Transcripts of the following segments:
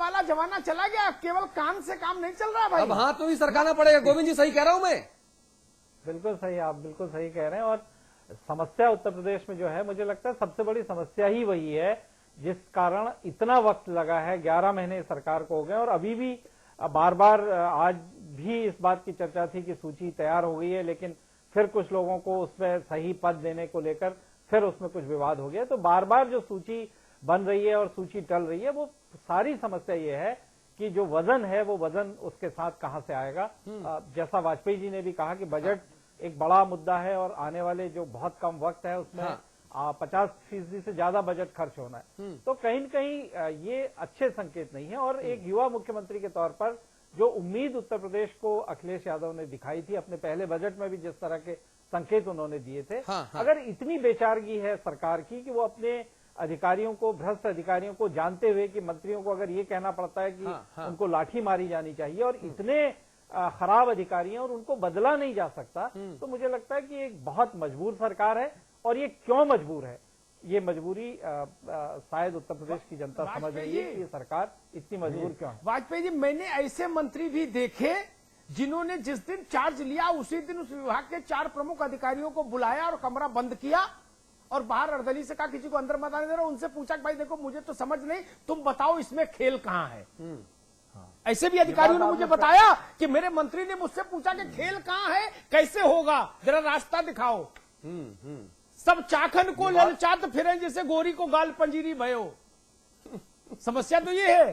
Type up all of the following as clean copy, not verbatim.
वाला जमाना चला गया, केवल कान से काम नहीं चल रहा भाई। अब हाथ में भी सरकाना पड़ेगा। गोविंद जी सही कह रहा हूं मैं? बिल्कुल सही, आप बिल्कुल सही कह रहे हैं। और समस्या उत्तर प्रदेश में जो है, मुझे लगता है सबसे बड़ी समस्या ही वही है जिस कारण इतना वक्त लगा है। 11 महीने सरकार को हो गए और अभी भी बार बार, आज भी इस बात की चर्चा थी कि सूची तैयार हो गई है, लेकिन फिर कुछ लोगों को उसमें सही पद देने को लेकर फिर उसमें कुछ विवाद हो गया। तो बार बार जो सूची बन रही है और सूची टल रही है, वो सारी समस्या ये है कि जो वजन है वो वजन उसके साथ कहां से आएगा। जैसा वाजपेयी जी ने भी कहा कि बजट एक बड़ा मुद्दा है और आने वाले जो बहुत कम वक्त है उसमें 50% से ज्यादा बजट खर्च होना है। तो कहीं न कहीं ये अच्छे संकेत नहीं है। और एक युवा मुख्यमंत्री के तौर पर जो उम्मीद उत्तर प्रदेश को अखिलेश यादव ने दिखाई थी, अपने पहले बजट में भी जिस तरह के संकेत उन्होंने दिए थे, अगर इतनी बेचारगी है सरकार की कि वो अपने अधिकारियों को, भ्रष्ट अधिकारियों को जानते हुए कि मंत्रियों को अगर ये कहना पड़ता है कि उनको लाठी मारी जानी चाहिए और इतने खराब अधिकारी हैं और उनको बदला नहीं जा सकता, तो मुझे लगता है कि एक बहुत मजबूर सरकार है। और ये क्यों मजबूर है, ये मजबूरी शायद उत्तर प्रदेश की जनता समझ रही है कि ये सरकार इतनी मजबूर क्यों है। वाजपेयी जी, मैंने ऐसे मंत्री भी देखे जिन्होंने जिस दिन चार्ज लिया उसी दिन उस विभाग के 4 प्रमुख अधिकारियों को बुलाया और कमरा बंद किया और बाहर अर्दली से कहा किसी को अंदर मत आने दे रहा। उनसे पूछा कि भाई देखो मुझे तो समझ नहीं, तुम बताओ इसमें खेल कहां है। ऐसे भी अधिकारियों ने मुझे बताया कि मेरे मंत्री ने मुझसे पूछा कि खेल कहां है, कैसे होगा, जरा रास्ता दिखाओ। सब चाखन को ललचात फिरे जैसे गोरी को गाल पंजीरी भयो। समस्या तो ये है,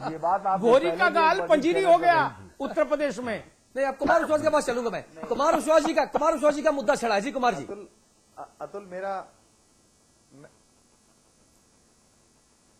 ये बात आप गोरी का गाल पंजीरी हो गया उत्तर प्रदेश में। नहीं, अब कुमार विश्वास के पास चलूंगा मैं। कुमार विश्वास जी का मुद्दा छड़ा है जी। कुमार जी। अतुल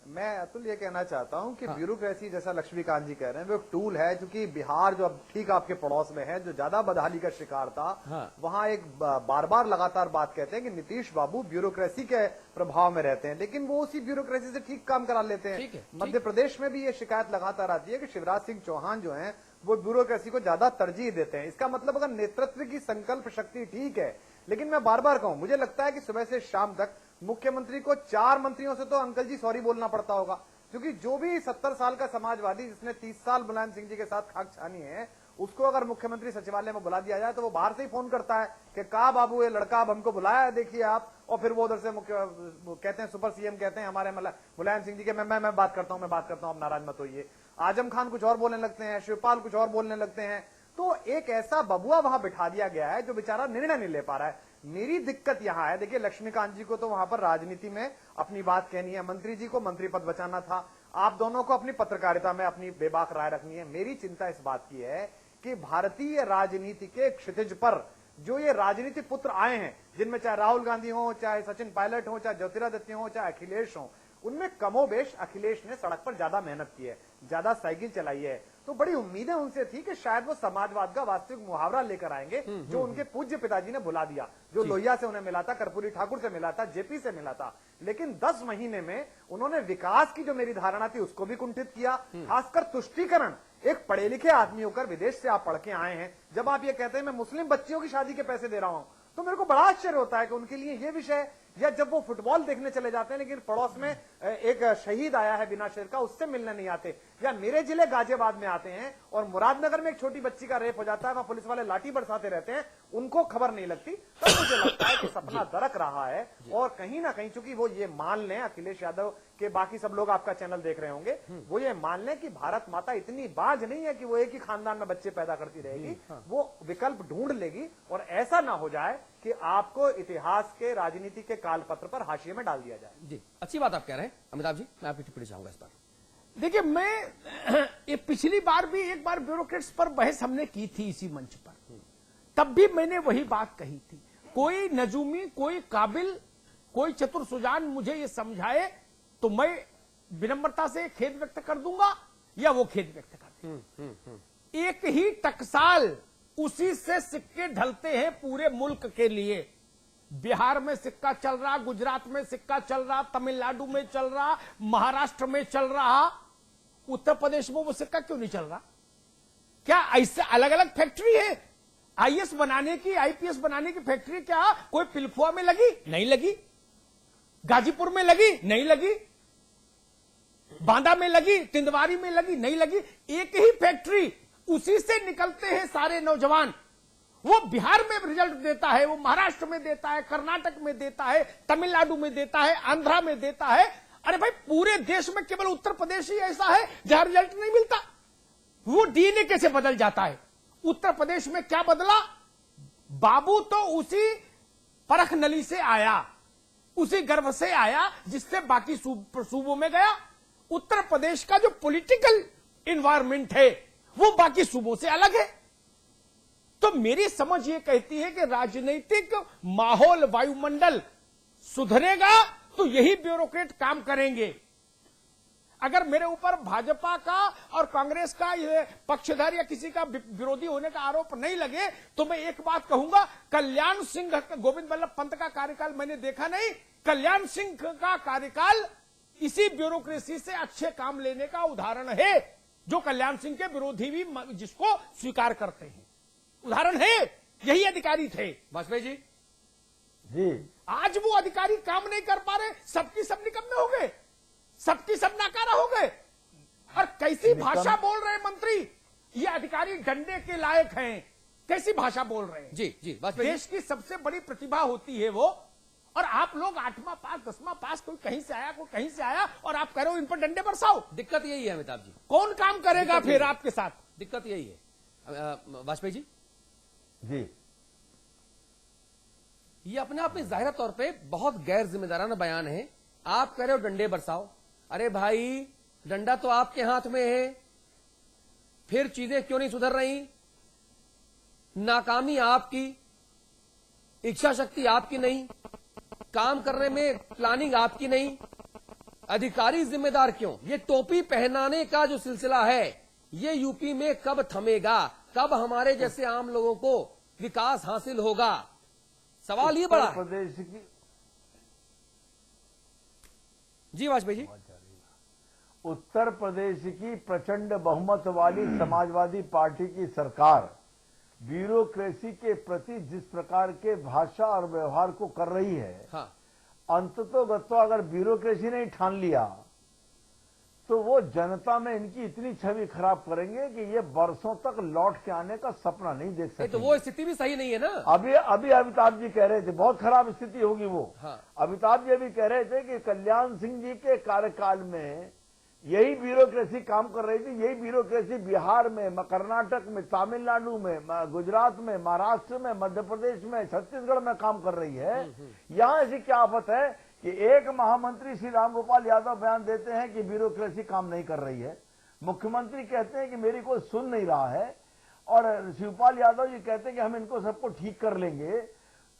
मैं ये कहना चाहता हूं कि ब्यूरोक्रेसी, जैसा लक्ष्मीकांत जी कह रहे हैं, वो एक टूल है। क्योंकि बिहार जो अब ठीक आपके पड़ोस में है, जो ज्यादा बदहाली का शिकार था, वहां एक बार बार लगातार बात कहते हैं कि नीतीश बाबू ब्यूरोक्रेसी के प्रभाव में रहते हैं, लेकिन वो उसी ब्यूरोक्रेसी से ठीक काम करा लेते हैं। मध्य प्रदेश में भी ये शिकायत लगातार आती है कि शिवराज सिंह चौहान जो है वो ब्यूरोक्रेसी को ज्यादा तरजीह देते हैं। इसका मतलब अगर नेतृत्व की संकल्प शक्ति ठीक है, लेकिन मैं बार बार कहूं, मुझे लगता है कि सुबह से शाम तक मुख्यमंत्री को 4 मंत्रियों से तो अंकल जी सॉरी बोलना पड़ता होगा। क्योंकि जो भी 70 साल का समाजवादी जिसने 30 साल मुलायम सिंह जी के साथ खाक छानी है, उसको अगर मुख्यमंत्री सचिवालय में बुला दिया जाए तो वो बाहर से ही फोन करता है कि का बाबू ये लड़का अब हमको बुलाया है, देखिए आप। और फिर वो उधर से कहते हैं, सुपर सीएम कहते हैं हमारे मुलायम सिंह जी के, मैं बात करता हूं, अब नाराज मत होइए। आजम खान कुछ और बोलने लगते हैं, शिवपाल कुछ और बोलने लगते हैं। तो एक ऐसा बबुआ वहां बिठा दिया गया है जो बेचारा निर्णय नहीं ले पा रहा है। मेरी दिक्कत यहां है, देखिए लक्ष्मीकांत जी को तो वहां पर राजनीति में अपनी बात कहनी है, मंत्री जी को मंत्री पद बचाना था, आप दोनों को अपनी पत्रकारिता में अपनी बेबाक राय रखनी है। मेरी चिंता इस बात की है कि भारतीय राजनीति के क्षितिज पर जो ये राजनीति पुत्र आए हैं, जिनमें चाहे राहुल गांधी हो, चाहे सचिन पायलट हो, चाहे ज्योतिरादित्य हो, चाहे अखिलेश हो, उनमें कमोबेश अखिलेश ने सड़क पर ज्यादा मेहनत की है, ज्यादा साइकिल चलाई है। तो बड़ी उम्मीदें उनसे थी कि शायद वो समाजवाद का वास्तविक मुहावरा लेकर आएंगे, जो उनके पूज्य पिताजी ने भुला दिया, जो लोहिया से उन्हें मिला था, कर्पूरी ठाकुर से मिला था, जेपी से मिला था। लेकिन 10 महीने में उन्होंने विकास की जो मेरी धारणा थी उसको भी कुंठित किया। खासकर तुष्टीकरण, एक पढ़े लिखे आदमी होकर विदेश से आप पढ़ के आए हैं, जब आप ये कहते हैं मैं मुस्लिम बच्चियों की शादी के पैसे दे रहा हूं, तो मेरे को बड़ा आश्चर्य होता है कि उनके लिए ये विषय, या जब वो फुटबॉल देखने चले जाते हैं लेकिन पड़ोस में एक शहीद आया है बिना शेर का, उससे मिलने नहीं आते, या मेरे जिले गाजियाबाद में आते हैं और मुरादनगर में एक छोटी बच्ची का रेप हो जाता है, वहां पुलिस वाले लाठी बरसाते रहते हैं, उनको खबर नहीं लगती। तब मुझे लगता है कि सपना दरक रहा है। और कहीं ना कहीं चूंकि वो ये मान लें, अखिलेश यादव के बाकी सब लोग आपका चैनल देख रहे होंगे, वो ये मान लें कि भारत माता इतनी बाज नहीं है कि वो एक ही खानदान में बच्चे पैदा करती रहेगी, वो विकल्प ढूंढ लेगी। और ऐसा ना हो जाए कि आपको इतिहास के, राजनीति के कालपत्र पर हाशिए में डाल दिया जाए। जी, अच्छी बात आप कह रहे हैं अमिताभ जी, मैं आपकी टिप्पणी चाहूंगा इस पर। देखिए, मैं ये पिछली बार भी एक बार ब्यूरोक्रेट्स पर बहस हमने की थी इसी मंच पर, तब भी मैंने वही बात कही थी। कोई नजूमी, कोई काबिल, कोई चतुर सुजान मुझे ये समझाए तो मैं विनम्रता से खेद व्यक्त कर दूंगा या वो खेद व्यक्त कर देंगे। एक ही टकसाल, उसी से सिक्के ढलते हैं पूरे मुल्क के लिए। बिहार में सिक्का चल रहा, गुजरात में सिक्का चल रहा, तमिलनाडु में चल रहा, महाराष्ट्र में चल रहा, उत्तर प्रदेश में वो सिक्का क्यों नहीं चल रहा? क्या ऐसे अलग अलग फैक्ट्री है? आईएएस बनाने की, आईपीएस बनाने की फैक्ट्री क्या कोई पिलखुआ में लगी? नहीं लगी। गाजीपुर में लगी? नहीं लगी। बांदा में लगी, तिंदवारी में लगी, नहीं लगी, एक ही फैक्ट्री, उसी से निकलते हैं सारे नौजवान। वो बिहार में रिजल्ट देता है, वो महाराष्ट्र में देता है, कर्नाटक में देता है, तमिलनाडु में देता है, आंध्रा में देता है। अरे भाई, पूरे देश में केवल उत्तर प्रदेश ही ऐसा है जहां रिजल्ट नहीं मिलता। वो डीएनए कैसे बदल जाता है? उत्तर प्रदेश में क्या बदला? बाबू तो उसी परख नली से आया, उसी गर्भ से आया जिससे बाकी सूबों में गया। उत्तर प्रदेश का जो पॉलिटिकल एनवायरनमेंट है वो बाकी सूबों से अलग है। तो मेरी समझ ये कहती है कि राजनीतिक माहौल, वायुमंडल सुधरेगा तो यही ब्यूरोक्रेट काम करेंगे। अगर मेरे ऊपर भाजपा का और कांग्रेस का ये पक्षधर या किसी का विरोधी होने का आरोप नहीं लगे तो मैं एक बात कहूंगा, कल्याण सिंह, गोविंद वल्लभ पंत का कार्यकाल मैंने देखा नहीं, कल्याण सिंह का कार्यकाल इसी ब्यूरोक्रेसी से अच्छे काम लेने का उदाहरण है, जो कल्याण सिंह के विरोधी भी जिसको स्वीकार करते हैं। उदाहरण है, यही अधिकारी थे। वाजपेयी जी जी, आज वो अधिकारी काम नहीं कर पा रहे, सबकी सब निकम्मे हो गए, सबकी सब नाकारा हो गए। और कैसी भाषा बोल रहे हैं मंत्री, ये अधिकारी डंडे के लायक हैं, कैसी भाषा बोल रहे हैं। जी जी वाजपेयी देश की सबसे बड़ी प्रतिभा होती है वो, और आप लोग 8वां पास 10वां पास, कोई कहीं से आया, कोई कहीं से आया, और आप कह रहे हो इन पर डंडे बरसाओ। दिक्कत यही है अमिताभ जी, कौन काम करेगा फिर आपके साथ? दिक्कत यही है। वाजपेयी जी जी, ये अपने आप में जाहिर तौर पे बहुत गैर जिम्मेदाराना बयान है। आप कह रहे हो डंडे बरसाओ, अरे भाई डंडा तो आपके हाथ में है, फिर चीजें क्यों नहीं सुधर रही? नाकामी आपकी, इच्छा शक्ति आपकी नहीं, काम करने में प्लानिंग आपकी नहीं, अधिकारी जिम्मेदार क्यों? ये टोपी पहनाने का जो सिलसिला है ये यूपी में कब थमेगा? कब हमारे जैसे आम लोगों को विकास हासिल होगा? सवाल ये बड़ा है। प्रदेश की जी वाजपेयी जी, उत्तर प्रदेश की प्रचंड बहुमत वाली समाजवादी पार्टी की सरकार ब्यूरोक्रेसी के प्रति जिस प्रकार के भाषा और व्यवहार को कर रही है, हाँ अंततोगत्वा अगर ब्यूरोक्रेसी ने ठान लिया तो वो जनता में इनकी इतनी छवि खराब करेंगे कि ये बरसों तक लौट के आने का सपना नहीं देख सकते। तो वो स्थिति भी सही नहीं है ना। अभी अमिताभ जी कह रहे थे बहुत खराब स्थिति होगी वो। हाँ। अमिताभ जी अभी कह रहे थे कि कल्याण सिंह जी के कार्यकाल में यही ब्यूरोक्रेसी काम कर रही थी, यही ब्यूरोक्रेसी बिहार में, कर्नाटक में, तमिलनाडु में, गुजरात में, महाराष्ट्र में, मध्य प्रदेश में, छत्तीसगढ़ में काम कर रही है। यहाँ ऐसी क्या आफत है कि एक महामंत्री श्री रामगोपाल यादव बयान देते हैं कि ब्यूरोक्रेसी काम नहीं कर रही है, मुख्यमंत्री कहते हैं कि मेरी कोई सुन नहीं रहा है, और शिवपाल यादव जी कहते हैं कि हम इनको सबको ठीक कर लेंगे।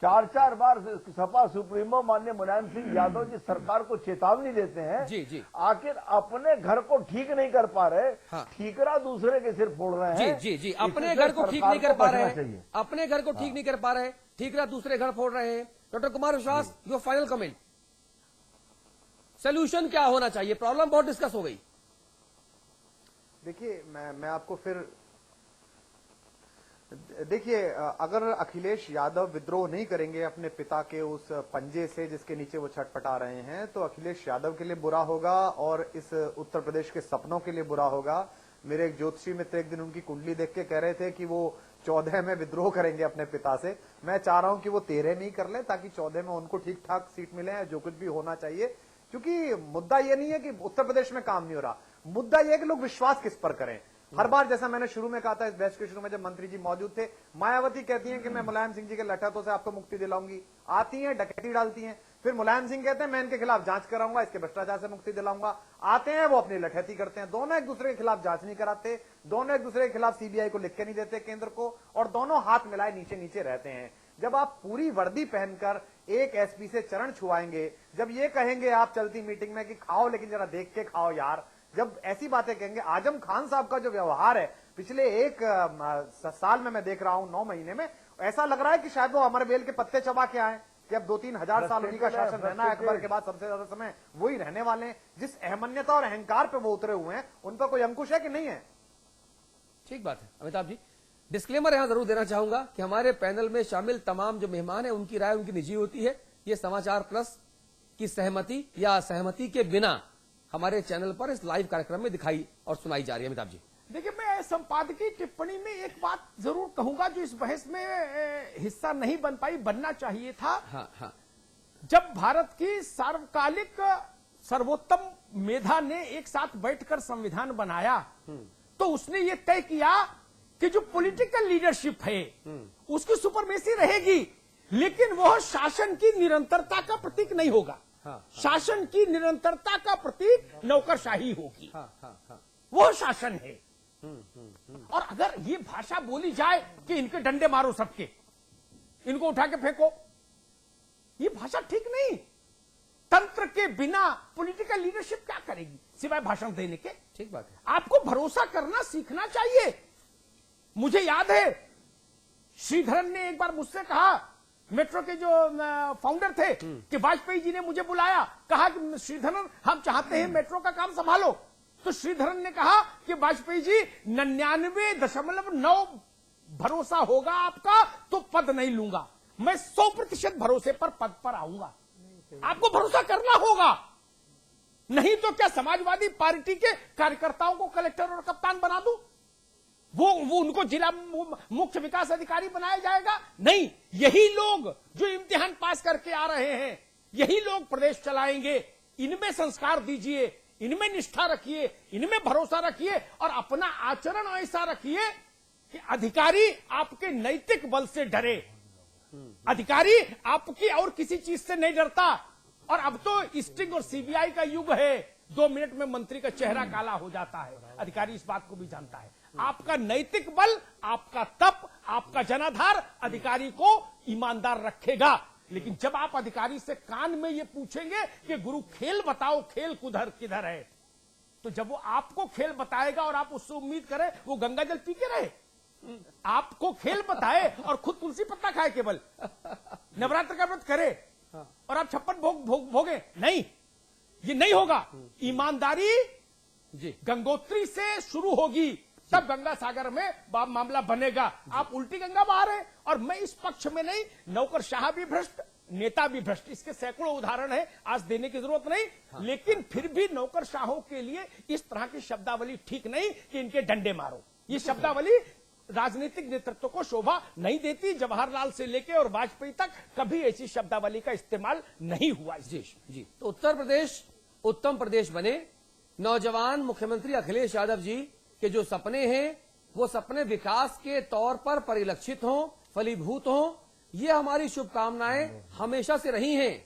4-4 बार सपा सुप्रीमो माननीय मुलायम सिंह यादव जी सरकार को चेतावनी देते हैं। जी जी, आखिर अपने घर को ठीक नहीं कर पा रहे, हाँ। ठीकरा दूसरे के सिर फोड़ रहे हैं। जी जी जी, अपने इससे घर को ठीक नहीं कर सरकार पा को रहे बचना हैं, चाहिए। अपने घर को ठीक नहीं कर पा रहे, ठीकरा दूसरे घर फोड़ रहे हैं। डॉक्टर कुमार विश्वास, योर फाइनल कमेंट, सोल्यूशन क्या होना चाहिए? प्रॉब्लम बहुत डिस्कस हो गई। देखिए, मैं आपको फिर देखिए, अगर अखिलेश यादव विद्रोह नहीं करेंगे अपने पिता के उस पंजे से जिसके नीचे वो छटपटा रहे हैं, तो अखिलेश यादव के लिए बुरा होगा और इस उत्तर प्रदेश के सपनों के लिए बुरा होगा। मेरे एक ज्योतिषी मित्र एक दिन उनकी कुंडली देख के कह रहे थे कि वो 14 में विद्रोह करेंगे अपने पिता से। मैं चाह रहा हूं कि वो 13 नहीं कर ले, ताकि 14 में उनको ठीक ठाक सीट मिले, जो कुछ भी होना चाहिए। क्योंकि मुद्दा ये नहीं है कि उत्तर प्रदेश में काम नहीं हो रहा, मुद्दा ये है कि लोग विश्वास किस पर करें। हर बार, जैसा मैंने शुरू में कहा था, इस बहस के शुरू में जब मंत्री जी मौजूद थे, मायावती कहती हैं कि मैं मुलायम सिंह जी के लठैतों से आपको मुक्ति दिलाऊंगी, आती हैं डकैती डालती हैं, फिर मुलायम सिंह कहते हैं मैं इनके खिलाफ जांच कराऊंगा, इसके भ्रष्टाचार से मुक्ति दिलाऊंगा, आते हैं वो अपनी लठैती करते हैं। दोनों एक दूसरे के खिलाफ जांच नहीं कराते, दोनों एक दूसरे के खिलाफ सीबीआई को लिख के नहीं देते केंद्र को, और दोनों हाथ मिलाए नीचे नीचे रहते हैं। जब आप पूरी वर्दी पहनकर एक एसपी से चरण छुआएंगे, जब ये कहेंगे आप चलती मीटिंग में कि खाओ लेकिन जरा देख के खाओ यार, जब ऐसी बातें कहेंगे, आजम खान साहब का जो व्यवहार है पिछले 1 साल में मैं देख रहा हूं, 9 महीने में, ऐसा लग रहा है कि शायद वो अमर बेल के पत्ते चबा के आए कि अब 2-3 हजार साल उन्हीं का शासन रहना है, अकबर के बाद सबसे ज्यादा समय वही रहने वाले हैं। जिस अहमन्यता और अहंकार पे वो उतरे हुए हैं, उन पर कोई अंकुश है कि नहीं है? ठीक बात है अमिताभ जी। डिस्क्लेमर यहां जरूर देना चाहूंगा कि हमारे पैनल में शामिल तमाम जो मेहमान हैं उनकी राय उनकी निजी होती है। ये समाचार प्लस की सहमति या असहमति के बिना हमारे चैनल पर इस लाइव कार्यक्रम में दिखाई और सुनाई जा रही है। अमिताभ जी, देखिए, मैं संपादकीय टिप्पणी में एक बात जरूर कहूंगा जो इस बहस में हिस्सा नहीं बन पाई, बनना चाहिए था। हाँ, जब भारत की सार्वकालिक सर्वोत्तम मेधा ने एक साथ बैठकर संविधान बनाया तो उसने ये तय किया कि जो पॉलिटिकल लीडरशिप है उसकी सुपरमेसी रहेगी, लेकिन वह शासन की निरंतरता का प्रतीक नहीं होगा। शासन की निरंतरता का प्रतीक नौकरशाही होगी। वह शासन है। और अगर ये भाषा बोली जाए कि इनके डंडे मारो सबके, इनको उठा के फेंको, ये भाषा ठीक नहीं। तंत्र के बिना पॉलिटिकल लीडरशिप क्या करेगी सिवाय भाषण देने के? ठीक बात है। आपको भरोसा करना सीखना चाहिए। मुझे याद है श्रीधरन ने एक बार मुझसे कहा, मेट्रो के जो फाउंडर थे, कि वाजपेयी जी ने मुझे बुलाया, कहा कि श्रीधरन हम चाहते हैं मेट्रो का काम संभालो। तो श्रीधरन ने कहा कि वाजपेयी जी 99.9 भरोसा होगा आपका तो पद नहीं लूंगा, मैं 100% भरोसे पर पद पर आऊंगा। आपको भरोसा करना होगा, नहीं तो क्या समाजवादी पार्टी के कार्यकर्ताओं को कलेक्टर और कप्तान बना दूं? वो उनको जिला मुख्य विकास अधिकारी बनाया जाएगा? नहीं, यही लोग जो इम्तिहान पास करके आ रहे हैं, यही लोग प्रदेश चलाएंगे। इनमें संस्कार दीजिए, इनमें निष्ठा रखिए, इनमें भरोसा रखिए और अपना आचरण ऐसा रखिए कि अधिकारी आपके नैतिक बल से डरे। अधिकारी आपकी और किसी चीज से नहीं डरता। और अब तो स्टिंग और सीबीआई का युग है, 2 मिनट में मंत्री का चेहरा काला हो जाता है। अधिकारी इस बात को भी जानता है। आपका नैतिक बल, आपका तप, आपका जनाधार अधिकारी को ईमानदार रखेगा। लेकिन जब आप अधिकारी से कान में ये पूछेंगे कि गुरु खेल बताओ, खेल किधर है, तो जब वो आपको खेल बताएगा और आप उससे उम्मीद करें वो गंगा जल पी के रहे, आपको खेल बताए और खुद तुलसी पत्ता खाए केवल, नवरात्र का व्रत करे और आप 56 भोगे, नहीं, ये नहीं होगा। ईमानदारी जी गंगोत्री से शुरू होगी, तब गंगा सागर में मामला बनेगा। आप उल्टी गंगा बहा रहे हैं। और मैं इस पक्ष में नहीं, नौकरशाह भी भ्रष्ट, नेता भी भ्रष्ट, इसके सैकड़ों उदाहरण है, आज देने की जरूरत नहीं। लेकिन फिर भी नौकरशाहों के लिए इस तरह की शब्दावली ठीक नहीं कि इनके डंडे मारो। ये शब्दावली राजनीतिक नेतृत्व को शोभा नहीं देती। जवाहरलाल से लेकर और वाजपेयी तक कभी ऐसी शब्दावली का इस्तेमाल नहीं हुआ इस देश में। जी, तो उत्तर प्रदेश उत्तम प्रदेश बने। नौजवान मुख्यमंत्री अखिलेश यादव जी के जो सपने हैं वो सपने विकास के तौर पर परिलक्षित हों, फलीभूत हों, ये हमारी शुभकामनाएं हमेशा से रही हैं।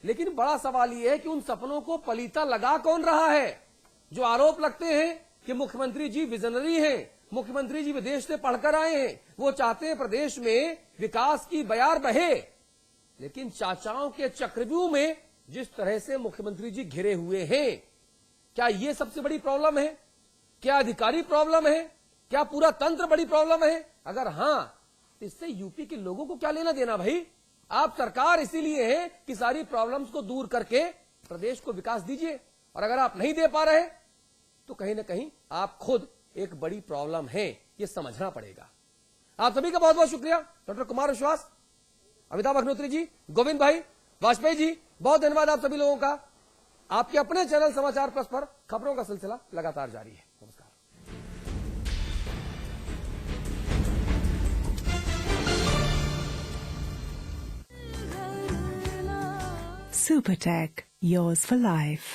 लेकिन बड़ा सवाल ये है कि उन सपनों को पलीता लगा कौन रहा है? जो आरोप लगते हैं कि मुख्यमंत्री जी विजनरी हैं, मुख्यमंत्री जी विदेश से पढ़कर आए हैं, वो चाहते हैं प्रदेश में विकास की बयार बहे। लेकिन चाचाओं के चक्रव्यूह में जिस तरह से मुख्यमंत्री जी घिरे हुए हैं, क्या ये सबसे बड़ी प्रॉब्लम है? क्या अधिकारी प्रॉब्लम है? क्या पूरा तंत्र बड़ी प्रॉब्लम है? अगर हां, तो इससे यूपी के लोगों को क्या लेना देना भाई? आप सरकार इसीलिए है कि सारी प्रॉब्लम्स को दूर करके प्रदेश को विकास दीजिए। और अगर आप नहीं दे पा रहे तो कहीं ना कहीं आप खुद एक बड़ी प्रॉब्लम है, ये समझना पड़ेगा। आप सभी का बहुत बहुत शुक्रिया। डॉक्टर कुमार विश्वास, अमिताभ अग्निहोत्री जी, गोविंद भाई, वाजपेयी जी, बहुत धन्यवाद आप सभी लोगों का। आपके अपने चैनल समाचार प्लस पर खबरों का सिलसिला लगातार जारी है। नमस्कार। Supertech, yours for life.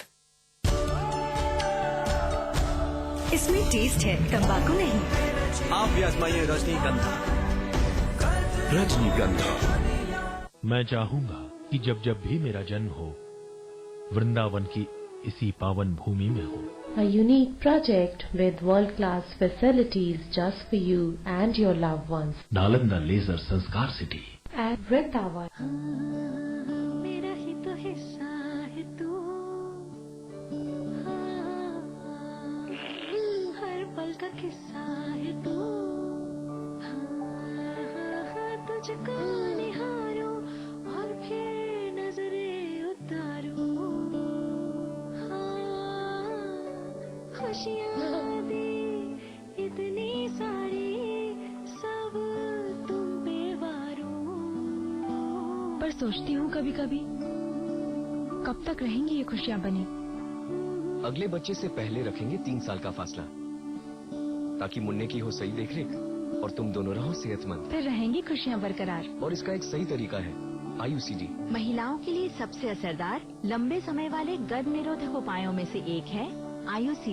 इसमें टेस्ट है, तंबाकू नहीं। आप भी आजमाइए रजनीगंधा। रजनीगंधा। मैं चाहूंगा कि जब जब भी मेरा जन्म हो, वृंदावन की इसी पावन भूमि में हो। A unique project with world-class facilities just for you and your loved ones. Nalanda leisure Sanskar city At Vrindavan. मेरा ही तो हिस्सा है तू, हर पल का किस्सा है तू, तुझको निहारो और फिर नजरें उतारो, खुशियाँ दी इतनी सारी सब तुम पे वारो। पर सोचती हूँ कभी कभी, कब तक रहेंगी ये खुशियाँ बनी? अगले बच्चे से पहले रखेंगे 3 साल का फासला, ताकि मुन्ने की हो सही देखरेख और तुम दोनों रहो सेहतमंद। फिर रहेंगी खुशियाँ बरकरार। और इसका एक सही तरीका है, IUCD। महिलाओं के लिए सबसे असरदार लंबे समय वाले गर्भ निरोधक उपायों में से एक है IUCD।